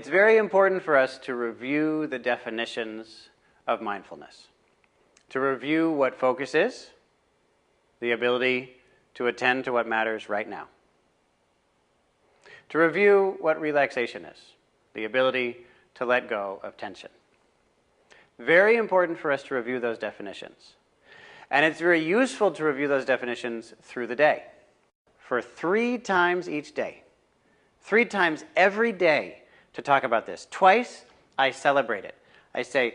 it's very important for us to review the definitions of mindfulness, to review what focus is, the ability to attend to what matters right now, to review what relaxation is, the ability to let go of tension. Very important for us to review those definitions. And it's very useful to review those definitions through the day, for 3 times each day, 3 times every day to talk about this. Twice, I celebrate it. I say,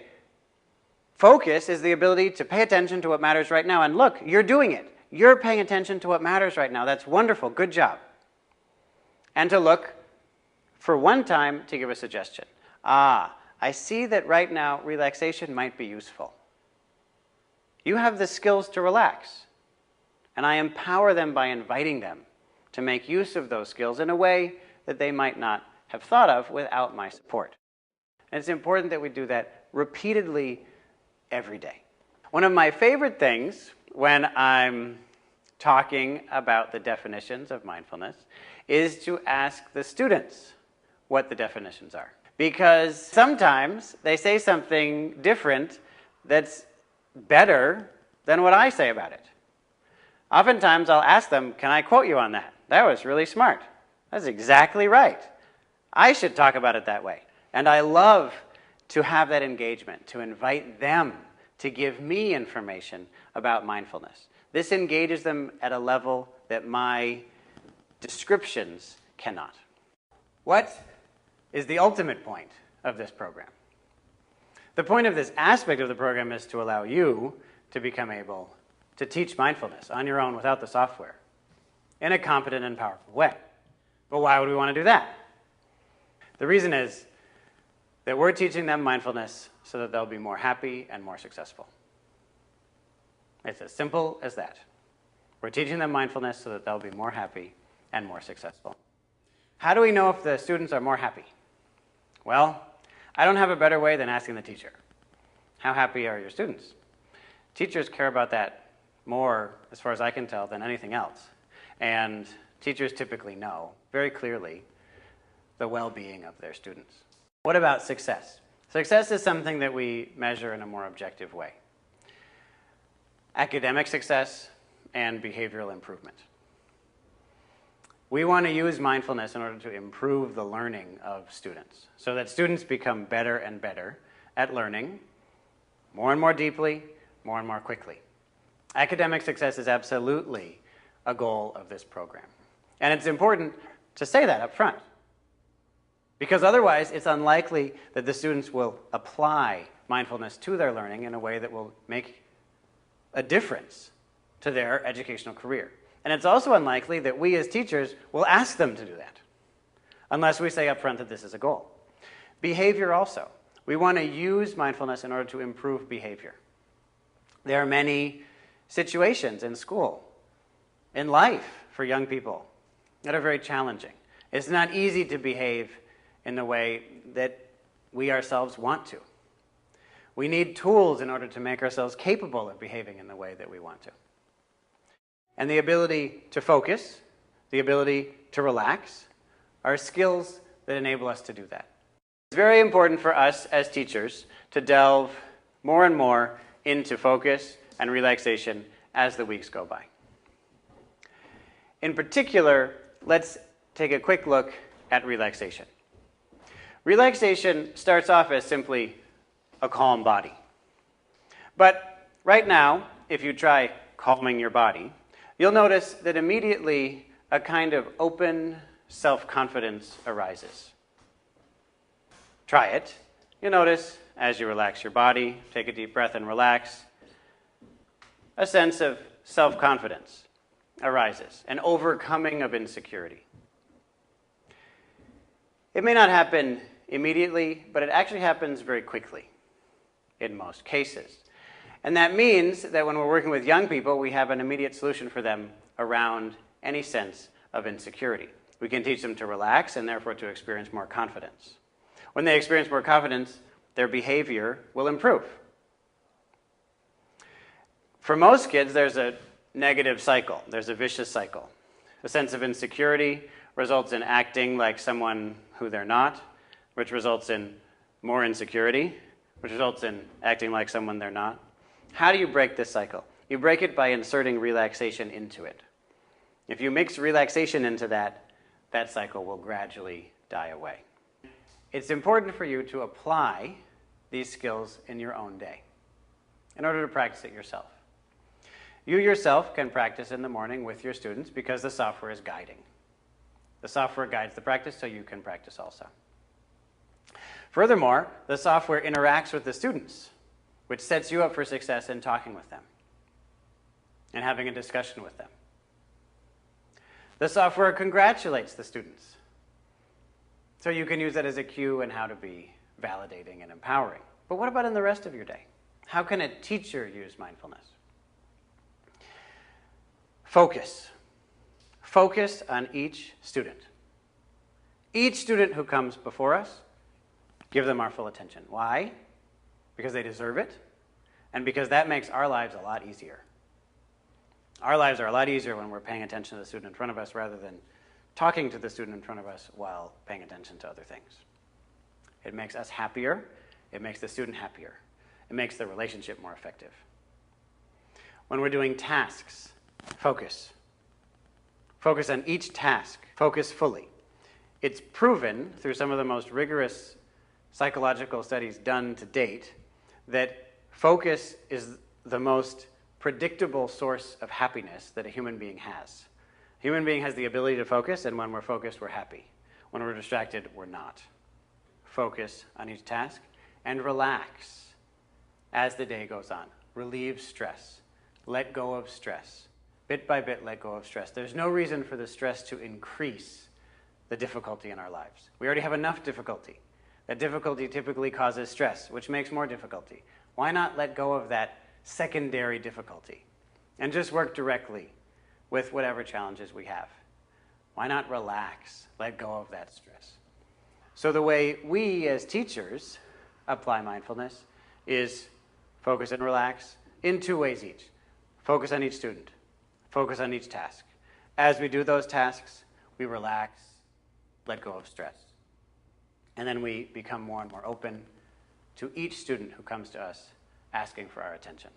focus is the ability to pay attention to what matters right now. And look, you're doing it. You're paying attention to what matters right now. That's wonderful. Good job. And to look for one time to give a suggestion. I see that right now relaxation might be useful. You have the skills to relax, and I empower them by inviting them to make use of those skills in a way that they might not have thought of without my support. And it's important that we do that repeatedly every day. One of my favorite things when I'm talking about the definitions of mindfulness is to ask the students what the definitions are. Because sometimes they say something different that's better than what I say about it. Oftentimes I'll ask them, can I quote you on that? That was really smart. That's exactly right. I should talk about it that way. And I love to have that engagement, to invite them to give me information about mindfulness. This engages them at a level that my descriptions cannot. What is the ultimate point of this program? The point of this aspect of the program is to allow you to become able to teach mindfulness on your own without the software in a competent and powerful way. But why would we want to do that? The reason is that we're teaching them mindfulness so that they'll be more happy and more successful. It's as simple as that. We're teaching them mindfulness so that they'll be more happy and more successful. How do we know if the students are more happy? Well, I don't have a better way than asking the teacher. How happy are your students? Teachers care about that more, as far as I can tell, than anything else. And teachers typically know very clearly the well-being of their students. What about success? Success is something that we measure in a more objective way. Academic success and behavioral improvement. We want to use mindfulness in order to improve the learning of students so that students become better and better at learning more and more deeply, more and more quickly. Academic success is absolutely a goal of this program. And it's important to say that up front, because otherwise it's unlikely that the students will apply mindfulness to their learning in a way that will make a difference to their educational career. And it's also unlikely that we as teachers will ask them to do that, unless we say up front that this is a goal. Behavior also. We want to use mindfulness in order to improve behavior. There are many situations in school, in life for young people, that are very challenging. It's not easy to behave in the way that we ourselves want to. We need tools in order to make ourselves capable of behaving in the way that we want to. And the ability to focus, the ability to relax, are skills that enable us to do that. It's very important for us as teachers to delve more and more into focus and relaxation as the weeks go by. In particular, let's take a quick look at relaxation. Relaxation starts off as simply a calm body. But right now, if you try calming your body, you'll notice that immediately a kind of open self-confidence arises. Try it. You'll notice as you relax your body, take a deep breath and relax, a sense of self-confidence arises, an overcoming of insecurity. It may not happen immediately, but it actually happens very quickly in most cases. And that means that when we're working with young people, we have an immediate solution for them around any sense of insecurity. We can teach them to relax and therefore to experience more confidence. When they experience more confidence, their behavior will improve. For most kids, there's a negative cycle. There's a vicious cycle. A sense of insecurity results in acting like someone who they're not. which results in more insecurity, which results in acting like someone they're not. How do you break this cycle? You break it by inserting relaxation into it. If you mix relaxation into that, that cycle will gradually die away. It's important for you to apply these skills in your own day in order to practice it yourself. You yourself can practice in the morning with your students because the software is guiding. The software guides the practice, so you can practice also. Furthermore, the software interacts with the students, which sets you up for success in talking with them and having a discussion with them. The software congratulates the students, so you can use that as a cue in how to be validating and empowering. But what about in the rest of your day? How can a teacher use mindfulness? Focus. Focus on each student. Each student who comes before us, give them our full attention. Why? Because they deserve it, and because that makes our lives a lot easier. Our lives are a lot easier when we're paying attention to the student in front of us rather than talking to the student in front of us while paying attention to other things. It makes us happier. It makes the student happier. It makes the relationship more effective. When we're doing tasks, focus. Focus on each task. Focus fully. It's proven through some of the most rigorous psychological studies done to date that focus is the most predictable source of happiness that a human being has. A human being has the ability to focus, and when we're focused, we're happy. When we're distracted, we're not. Focus on each task and relax as the day goes on. Relieve stress. Let go of stress. Bit by bit, let go of stress. There's no reason for the stress to increase the difficulty in our lives. We already have enough difficulty. That difficulty typically causes stress, which makes more difficulty. Why not let go of that secondary difficulty and just work directly with whatever challenges we have? Why not relax, let go of that stress? So the way we as teachers apply mindfulness is focus and relax in two ways each. Focus on each student. Focus on each task. As we do those tasks, we relax, let go of stress. And then we become more and more open to each student who comes to us asking for our attention.